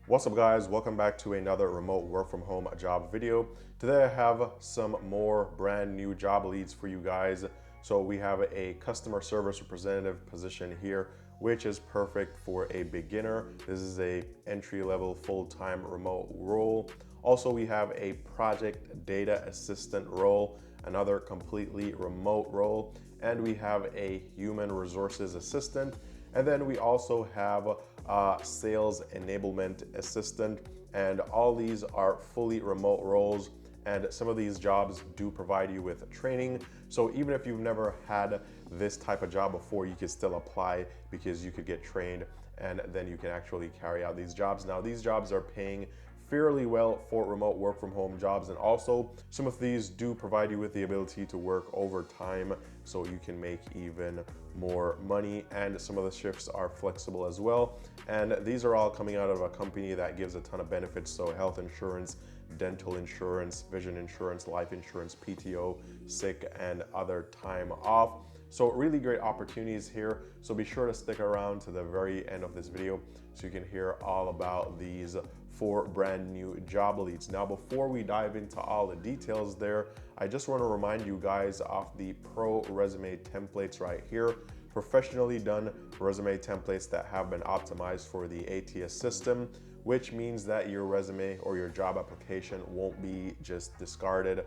What's up guys, welcome back to another remote work from home job video. Today I have some more brand new job leads for you guys. So we have a customer service representative position here, which is perfect for a beginner. This is a entry-level full-time remote role. Also, we have a project data assistant role, another completely remote role, and we have a human resources assistant. And then we also have a sales enablement assistant, and all these are fully remote roles. And some of these jobs do provide you with training. So even if you've never had this type of job before, you can still apply because you could get trained and then you can actually carry out these jobs. Now, these jobs are paying fairly well for remote work from home jobs, and also some of these do provide you with the ability to work overtime so you can make even more money, and some of the shifts are flexible as well. And these are all coming out of a company that gives a ton of benefits, so health insurance, dental insurance, vision insurance, life insurance, PTO, sick, and other time off. So really great opportunities here. So be sure to stick around to the very end of this video so you can hear all about these 4 brand new job leads. Now, before we dive into all the details there, I just want to remind you guys of the pro resume templates right here. Professionally done resume templates that have been optimized for the ATS system, which means that your resume or your job application won't be just discarded.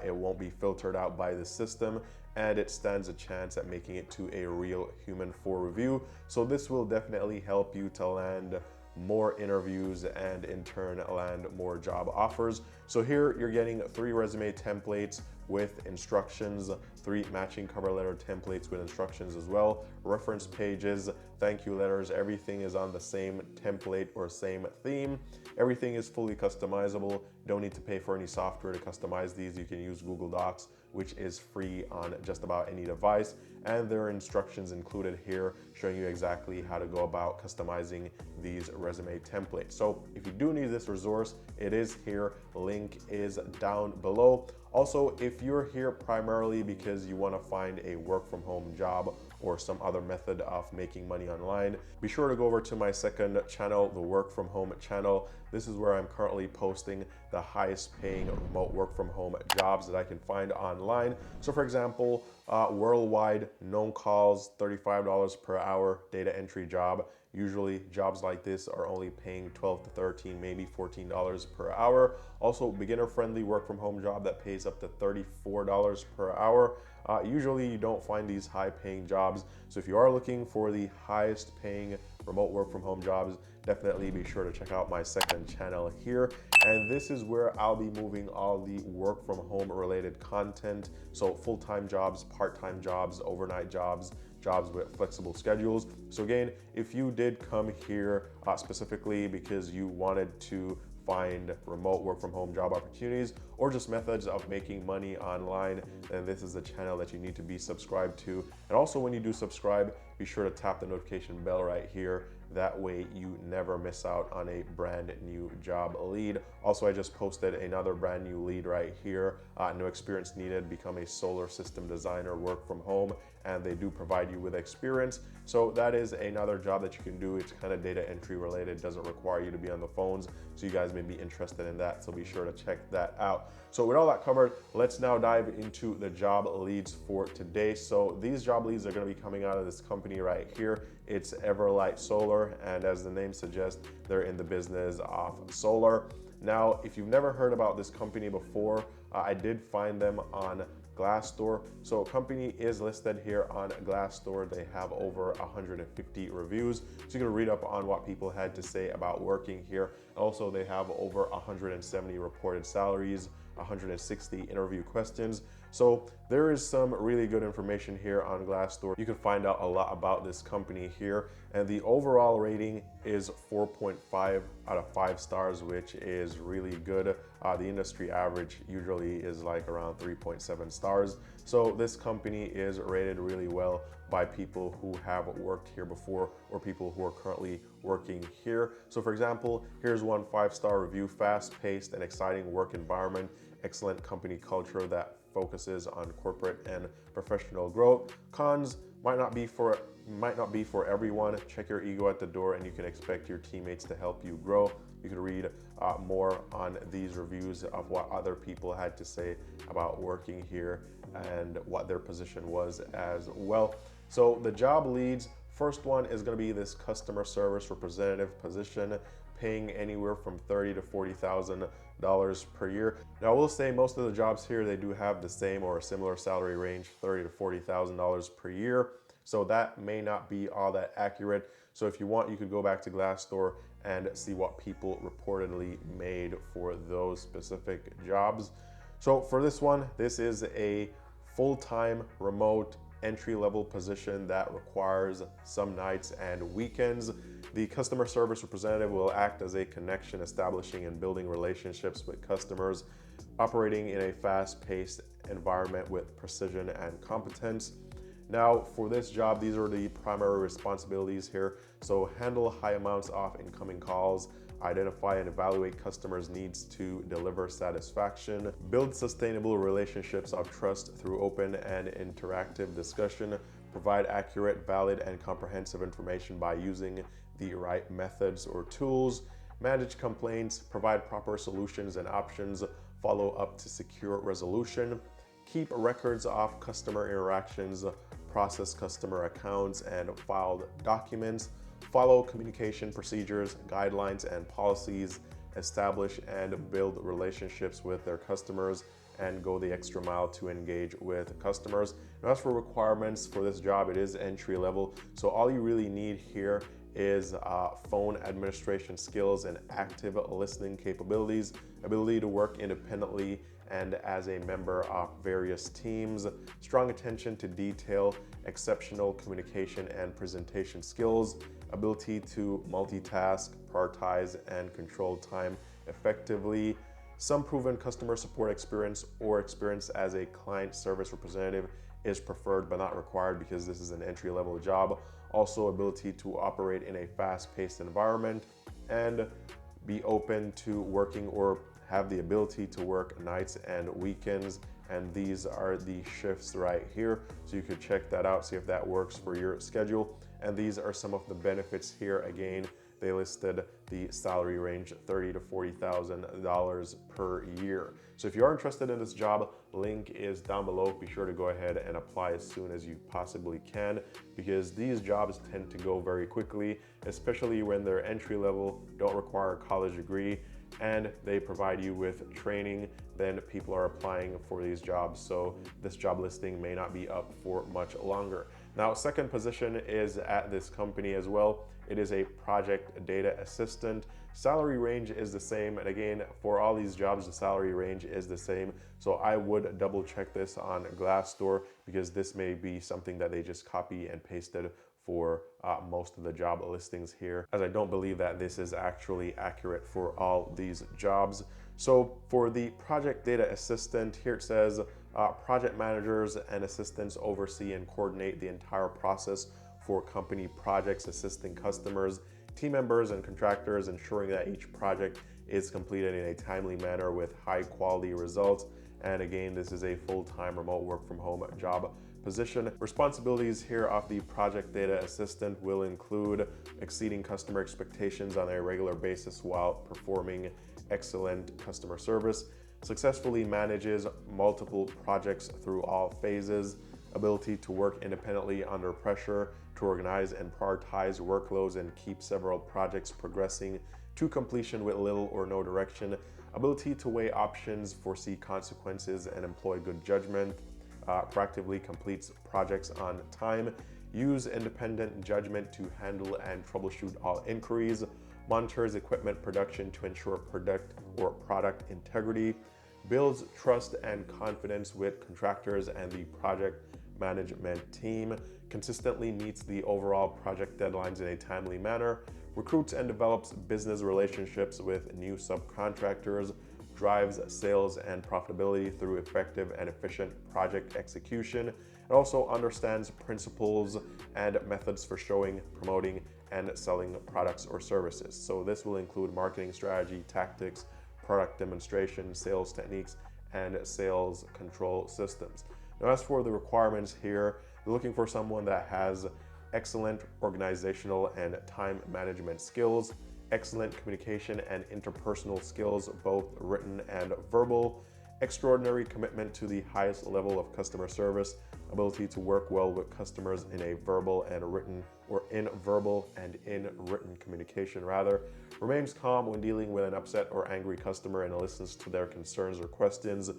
It won't be filtered out by the system, and it stands a chance at making it to a real human for review. So this will definitely help you to land more interviews and in turn land more job offers. So here you're getting 3 resume templates with instructions, 3 matching cover letter templates with instructions as well, reference pages, thank you letters. Everything is on the same template or same theme. Everything is fully customizable. Don't need to pay for any software to customize these. You can use Google Docs, which is free on just about any device. And there are instructions included here showing you exactly how to go about customizing these resume templates. So if you do need this resource, it is here. Link is down below. Also, if you're here primarily because you want to find a work from home job or some other method of making money online, be sure to go over to my second channel, the work from home channel. This is where I'm currently posting the highest paying remote work from home jobs that I can find online. So for example, worldwide known calls, $35 per hour data entry job. Usually jobs like this are only paying $12 to $13, maybe $14 per hour. Also, beginner friendly work from home job that pays up to $34 per hour. Usually you don't find these high paying jobs. So if you are looking for the highest paying remote work from home jobs, definitely be sure to check out my second channel here. And this is where I'll be moving all the work from home related content. So full-time jobs, part-time jobs, overnight jobs, jobs with flexible schedules. So again, if you did come here specifically because you wanted to find remote work from home job opportunities or just methods of making money online, then this is the channel that you need to be subscribed to. And also when you do subscribe, be sure to tap the notification bell right here. That way you never miss out on a brand new job lead. Also, I just posted another brand new lead right here. No experience needed, become a solar system designer, work from home, and they do provide you with experience. So that is another job that you can do. It's kind of data entry related, doesn't require you to be on the phones. So you guys may be interested in that. So be sure to check that out. So with all that covered, let's now dive into the job leads for today. So these job leads are going to be coming out of this company right here. It's Everlight Solar, and as the name suggests, they're in the business of solar. Now, if you've never heard about this company before, I did find them on Glassdoor. So a company is listed here on Glassdoor. They have over 150 reviews. So you can read up on what people had to say about working here. Also, they have over 170 reported salaries, 160 interview questions. So there is some really good information here on Glassdoor. You can find out a lot about this company here, and the overall rating is 4.5 out of 5 stars, which is really good. The industry average usually is like around 3.7 stars. So this company is rated really well by people who have worked here before or people who are currently working here. So for example, here's one 5-star review: fast-paced and exciting work environment, excellent company culture that focuses on corporate and professional growth. Cons: Might not be for everyone. Check your ego at the door, and you can expect your teammates to help you grow. You can read more on these reviews of what other people had to say about working here and what their position was as well. So the job leads, first one is going to be this customer service representative position, paying anywhere from $30,000 to $40,000 per year. Now I will say most of the jobs here, they do have the same or a similar salary range, $30,000 to $40,000 per year. So that may not be all that accurate. So if you want, you could go back to Glassdoor and see what people reportedly made for those specific jobs. So for this one, this is a full-time remote entry-level position that requires some nights and weekends. The customer service representative will act as a connection, establishing and building relationships with customers, operating in a fast-paced environment with precision and competence. Now for this job, these are the primary responsibilities here. So handle high amounts of incoming calls, identify and evaluate customers' needs to deliver satisfaction, build sustainable relationships of trust through open and interactive discussion, provide accurate, valid, and comprehensive information by using the right methods or tools, manage complaints, provide proper solutions and options, follow up to secure resolution, keep records of customer interactions, process customer accounts and filed documents, follow communication procedures, guidelines, and policies, establish and build relationships with their customers, and go the extra mile to engage with customers. Now, as for requirements for this job, it is entry level. So all you really need here is phone administration skills and active listening capabilities, ability to work independently and as a member of various teams, strong attention to detail, exceptional communication and presentation skills, ability to multitask, prioritize, and control time effectively, some proven customer support experience or experience as a client service representative is preferred but not required because this is an entry-level job. Also, ability to operate in a fast-paced environment and be open to working or have the ability to work nights and weekends. And these are the shifts right here. So you could check that out, see if that works for your schedule. And these are some of the benefits here. Again, they listed the salary range $30,000 to $40,000 per year. So if you are interested in this job, link is down below. Be sure to go ahead and apply as soon as you possibly can, because these jobs tend to go very quickly, especially when they're entry level, don't require a college degree, and they provide you with training. Then people are applying for these jobs, so this job listing may not be up for much longer. Now, second position is at this company as well. It is a project data assistant. Salary range is the same, and again, for all these jobs, the salary range is the same. So I would double check this on Glassdoor, because this may be something that they just copy and pasted for most of the job listings here, as I don't believe that this is actually accurate for all these jobs. So for the project data assistant, here it says project managers and assistants oversee and coordinate the entire process for company projects, assisting customers, team members, and contractors, ensuring that each project is completed in a timely manner with high quality results. And again, this is a full-time remote work from home job position. Responsibilities here of the project data assistant will include exceeding customer expectations on a regular basis while performing excellent customer service, successfully manages multiple projects through all phases, ability to work independently under pressure, to organize and prioritize workloads and keep several projects progressing to completion with little or no direction, ability to weigh options, foresee consequences, and employ good judgment, proactively completes projects on time, use independent judgment to handle and troubleshoot all inquiries, monitors equipment production to ensure product integrity, builds trust and confidence with contractors and the project management team, consistently meets the overall project deadlines in a timely manner, recruits and develops business relationships with new subcontractors, drives sales and profitability through effective and efficient project execution, and also understands principles and methods for showing, promoting, and selling products or services. So this will include marketing strategy, tactics, product demonstration, sales techniques, and sales control systems. Now, as for the requirements here, They're looking for someone that has excellent organizational and time management skills, excellent communication and interpersonal skills, both written and verbal, extraordinary commitment to the highest level of customer service, ability to work well with customers in a verbal and written, or in verbal and in written communication rather, remains calm when dealing with an upset or angry customer and listens to their concerns or questions,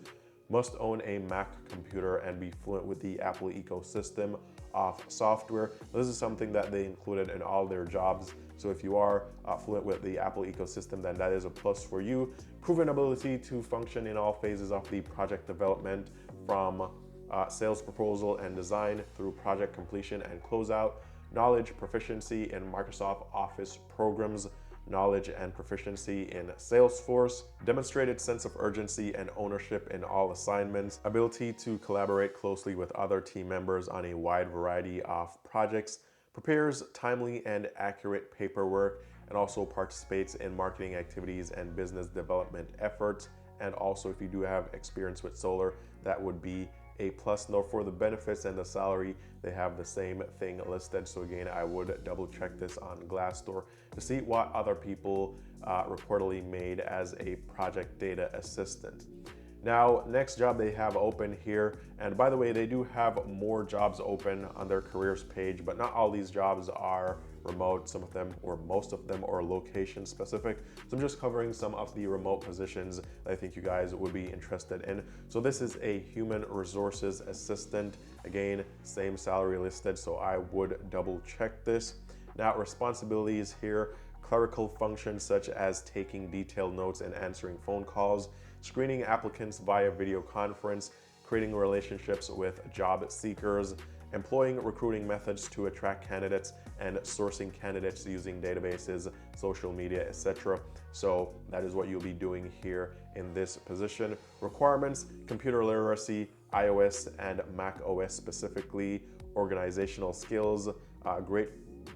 must own a Mac computer and be fluent with the Apple ecosystem of software. This is something that they included in all their jobs. So if you are fluent with the Apple ecosystem, then that is a plus for you. Proven ability to function in all phases of the project development, from sales proposal and design through project completion and closeout. Knowledge proficiency in Microsoft Office programs, knowledge and proficiency in Salesforce, demonstrated sense of urgency and ownership in all assignments, ability to collaborate closely with other team members on a wide variety of projects, prepares timely and accurate paperwork, and also participates in marketing activities and business development efforts. And also, if you do have experience with solar, that would be a plus. Now for the benefits and the salary, they have the same thing listed. So again, I would double check this on Glassdoor to see what other people reportedly made as a project data assistant. Now, next job they have open here, and by the way, they do have more jobs open on their careers page, but not all these jobs are remote. Some of them, or most of them, are location specific. So I'm just covering some of the remote positions that I think you guys would be interested in. So this is a human resources assistant. Again, same salary listed, so I would double check this. Now, responsibilities here: clerical functions such as taking detailed notes and answering phone calls, screening applicants via video conference, creating relationships with job seekers, employing recruiting methods to attract candidates, and sourcing candidates using databases, social media, etc. So that is what you'll be doing here in this position. Requirements: computer literacy, iOS and Mac OS specifically, organizational skills, great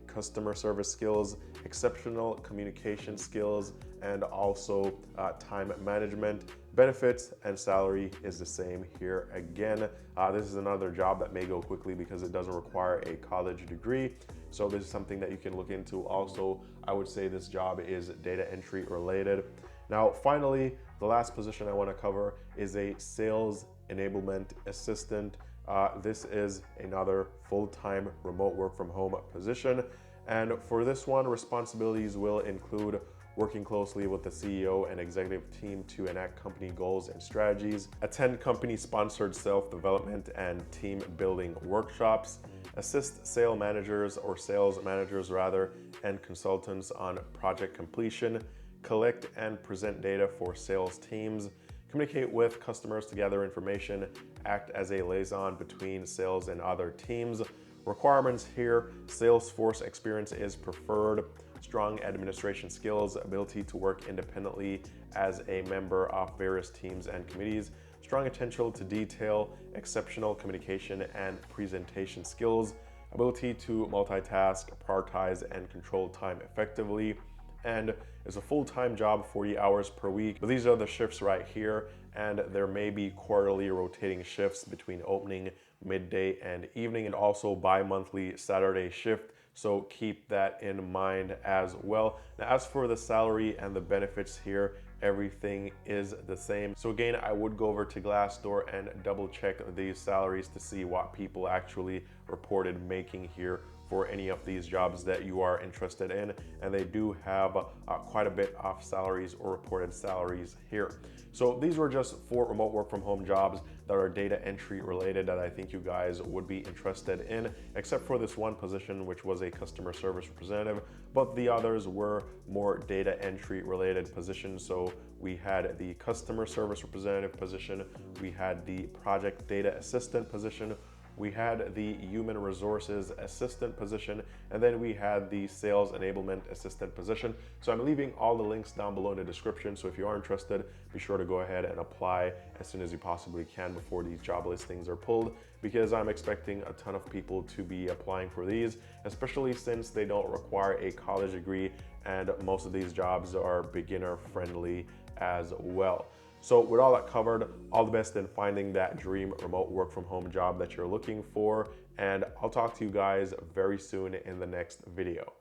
customer service skills, exceptional communication skills, and also time management. Benefits and salary is the same here again. This is another job that may go quickly because it doesn't require a college degree. So this is something that you can look into. Also, I would say this job is data entry related. Now, finally, the last position I want to cover is a sales enablement assistant. This is another full-time remote work from home position. And for this one, responsibilities will include working closely with the CEO and executive team to enact company goals and strategies, attend company-sponsored self-development and team-building workshops, assist sales managers and consultants on project completion, collect and present data for sales teams, communicate with customers to gather information, act as a liaison between sales and other teams. Requirements here: Salesforce experience is preferred, strong administration skills, ability to work independently as a member of various teams and committees, strong attention to detail, exceptional communication and presentation skills, ability to multitask, prioritize, and control time effectively. And it's a full-time job, 40 hours per week. But these are the shifts right here, and there may be quarterly rotating shifts between opening, midday, and evening, and also bi-monthly Saturday shift. So keep that in mind as well. Now, as for the salary and the benefits here, everything is the same. So again, I would go over to Glassdoor and double check these salaries to see what people actually reported making here for any of these jobs that you are interested in. And they do have quite a bit of salaries or reported salaries here. So these were just 4 remote work from home jobs that are data entry related that I think you guys would be interested in, except for this one position, which was a customer service representative, but the others were more data entry related positions. So we had the customer service representative position, we had the project data assistant position, we had the human resources assistant position, and then we had the sales enablement assistant position. So I'm leaving all the links down below in the description. So if you are interested, be sure to go ahead and apply as soon as you possibly can before these job listings are pulled, because I'm expecting a ton of people to be applying for these, especially since they don't require a college degree and most of these jobs are beginner friendly as well. So with all that covered, all the best in finding that dream remote work from home job that you're looking for. and I'll talk to you guys very soon in the next video.